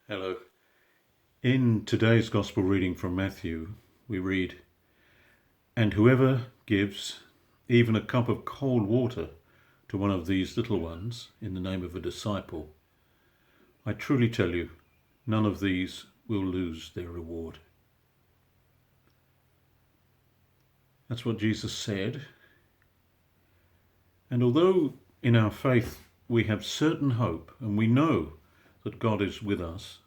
Hello. In today's Gospel reading from Matthew, we read, "And whoever gives even a cup of cold water to one of these little ones in the name of a disciple, I truly tell you, none of these will lose their reward." That's what Jesus said. And although in our faith we have certain hope and we know that God is with us,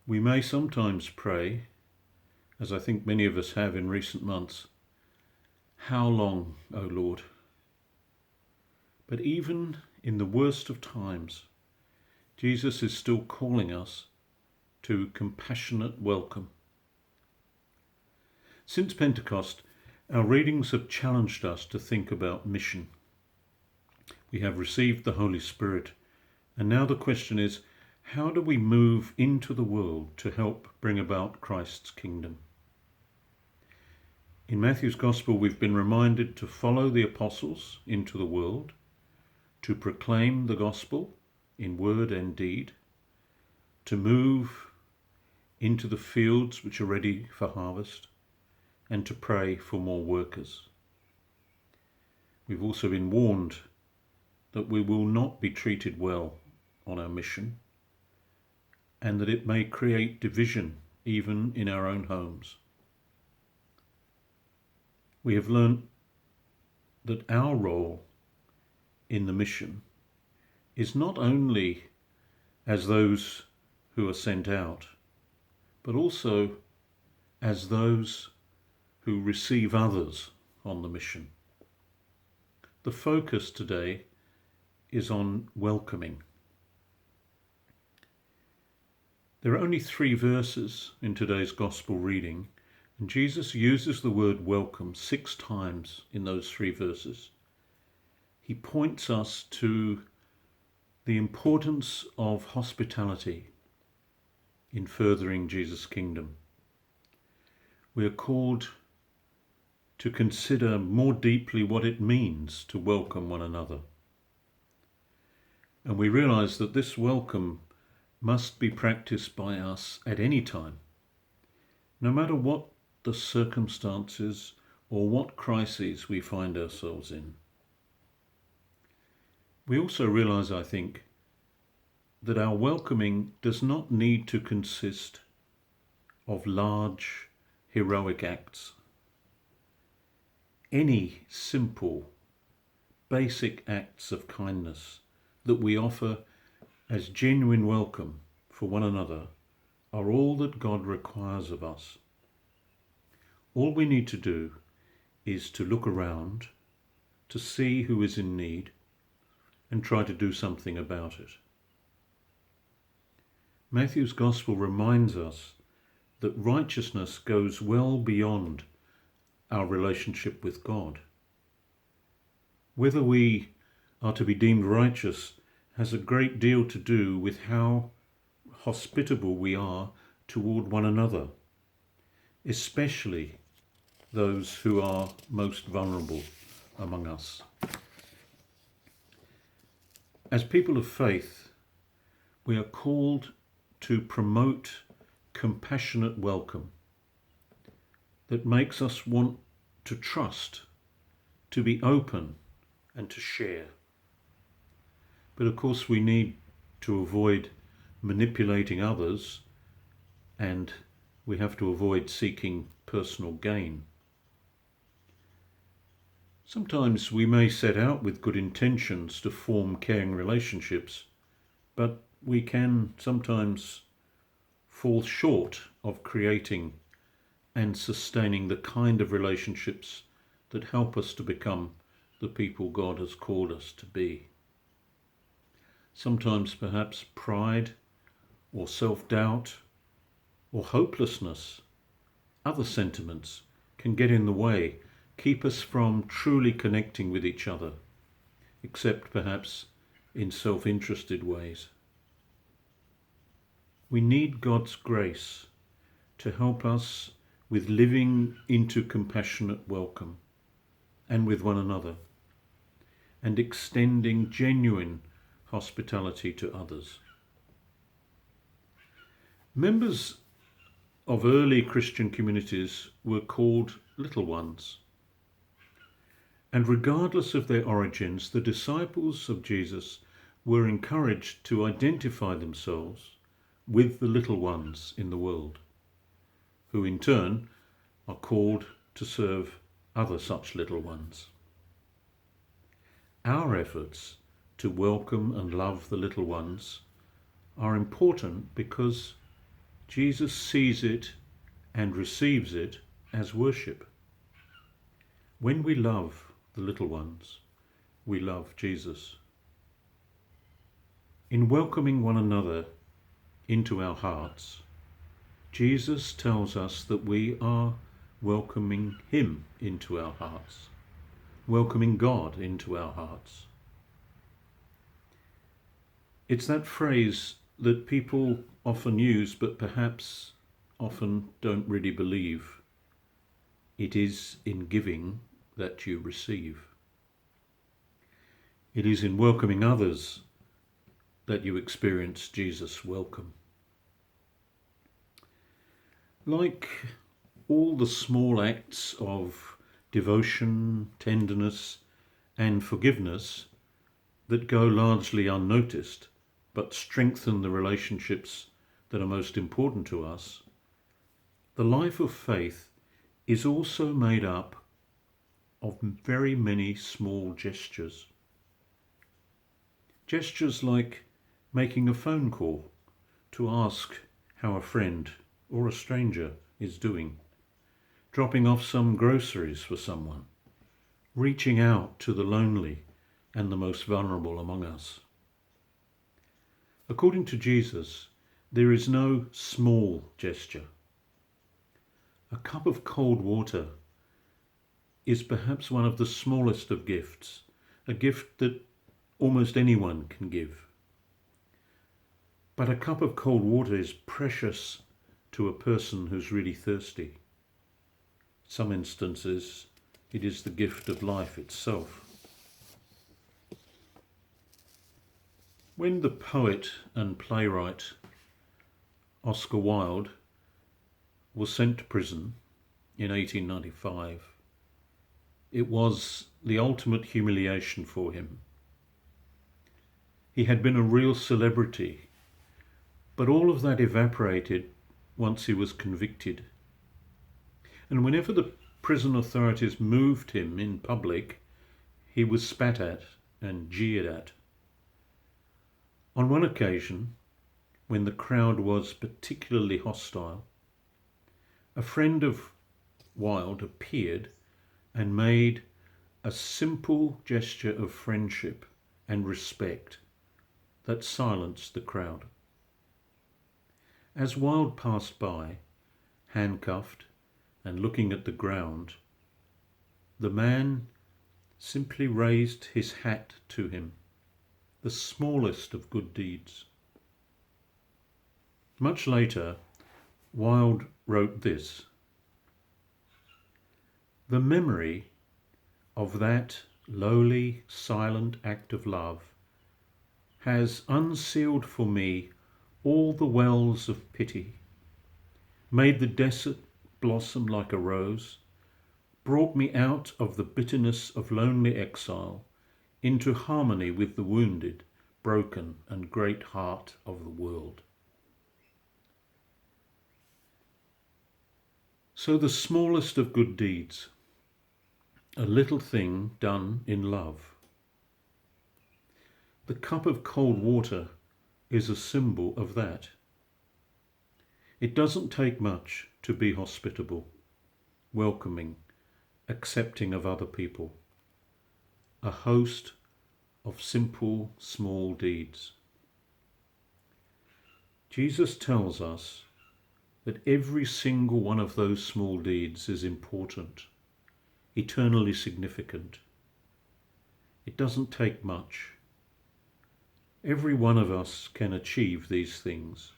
we may sometimes pray, as I think many of us have in recent months, "How long, O Lord?" But even in the worst of times, Jesus is still calling us to compassionate welcome. Since Pentecost, our readings have challenged us to think about mission. We have received the Holy Spirit, and now the question is, how do we move into the world to help bring about Christ's kingdom? In Matthew's Gospel, we've been reminded to follow the apostles into the world, to proclaim the gospel in word and deed, to move into the fields which are ready for harvest, and to pray for more workers. We've also been warned that we will not be treated well on our mission, and that it may create division even in our own homes. We have learned that our role in the mission is not only as those who are sent out, but also as those who receive others on the mission. The focus today is on welcoming. There are only 3 verses in today's Gospel reading, and Jesus uses the word welcome 6 times in those 3 verses. He points us to the importance of hospitality in furthering Jesus' kingdom. We are called to consider more deeply what it means to welcome one another. And we realize that this welcome must be practiced by us at any time, no matter what the circumstances or what crises we find ourselves in. We also realize, I think, that our welcoming does not need to consist of large, heroic acts. Any simple, basic acts of kindness that we offer as genuine welcome for one another are all that God requires of us. All we need to do is to look around, to see who is in need, and try to do something about it. Matthew's Gospel reminds us that righteousness goes well beyond our relationship with God. Whether we are to be deemed righteous has a great deal to do with how hospitable we are toward one another, especially those who are most vulnerable among us. As people of faith, we are called to promote compassionate welcome that makes us want to trust, to be open, and to share. But of course we need to avoid manipulating others, and we have to avoid seeking personal gain. Sometimes we may set out with good intentions to form caring relationships, but we can sometimes fall short of creating and sustaining the kind of relationships that help us to become the people God has called us to be. Sometimes perhaps pride or self-doubt or hopelessness, other sentiments can get in the way, keep us from truly connecting with each other, except perhaps in self-interested ways. We need God's grace to help us with living into compassionate welcome and with one another, and extending genuine hospitality to others. Members of early Christian communities were called little ones. And regardless of their origins, the disciples of Jesus were encouraged to identify themselves with the little ones in the world, who in turn are called to serve other such little ones. Our efforts to welcome and love the little ones are important because Jesus sees it and receives it as worship. When we love the little ones, we love Jesus. In welcoming one another into our hearts, Jesus tells us that we are welcoming him into our hearts, welcoming God into our hearts. It's that phrase that people often use, but perhaps often don't really believe. It is in giving that you receive. It is in welcoming others that you experience Jesus' welcome. Like all the small acts of devotion, tenderness, and forgiveness that go largely unnoticed, but strengthen the relationships that are most important to us, the life of faith is also made up of very many small gestures. Gestures like making a phone call to ask how a friend or a stranger is doing, dropping off some groceries for someone, reaching out to the lonely and the most vulnerable among us. According to Jesus, there is no small gesture. A cup of cold water is perhaps one of the smallest of gifts, a gift that almost anyone can give. But a cup of cold water is precious to a person who's really thirsty. In some instances, it is the gift of life itself. When the poet and playwright Oscar Wilde was sent to prison in 1895, it was the ultimate humiliation for him. He had been a real celebrity, but all of that evaporated once he was convicted. And whenever the prison authorities moved him in public, he was spat at and jeered at. On one occasion, when the crowd was particularly hostile, a friend of Wilde appeared and made a simple gesture of friendship and respect that silenced the crowd. As Wilde passed by, handcuffed and looking at the ground, the man simply raised his hat to him, the smallest of good deeds. Much later, Wilde wrote this: "The memory of that lowly, silent act of love has unsealed for me all the wells of pity, made the desert blossom like a rose, brought me out of the bitterness of lonely exile into harmony with the wounded, broken, and great heart of the world." So the smallest of good deeds, a little thing done in love. The cup of cold water is a symbol of that. It doesn't take much to be hospitable, welcoming, accepting of other people. A host of simple, small deeds. Jesus tells us that every single one of those small deeds is important, eternally significant. It doesn't take much. Every one of us can achieve these things,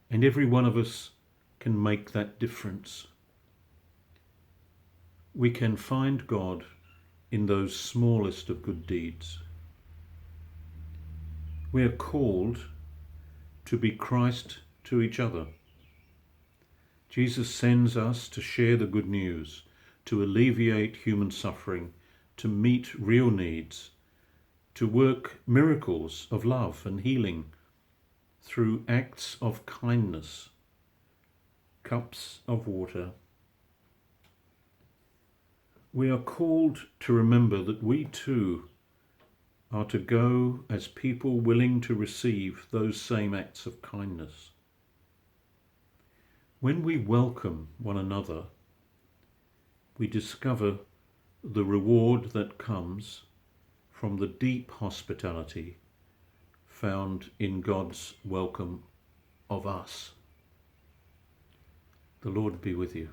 and every one of us can make that difference. We can find God in those smallest of good deeds. We are called to be Christ to each other. Jesus sends us to share the good news, to alleviate human suffering, to meet real needs, to work miracles of love and healing through acts of kindness, cups of water. We are called to remember that we too are to go as people willing to receive those same acts of kindness. When we welcome one another, we discover the reward that comes from the deep hospitality found in God's welcome of us. The Lord be with you.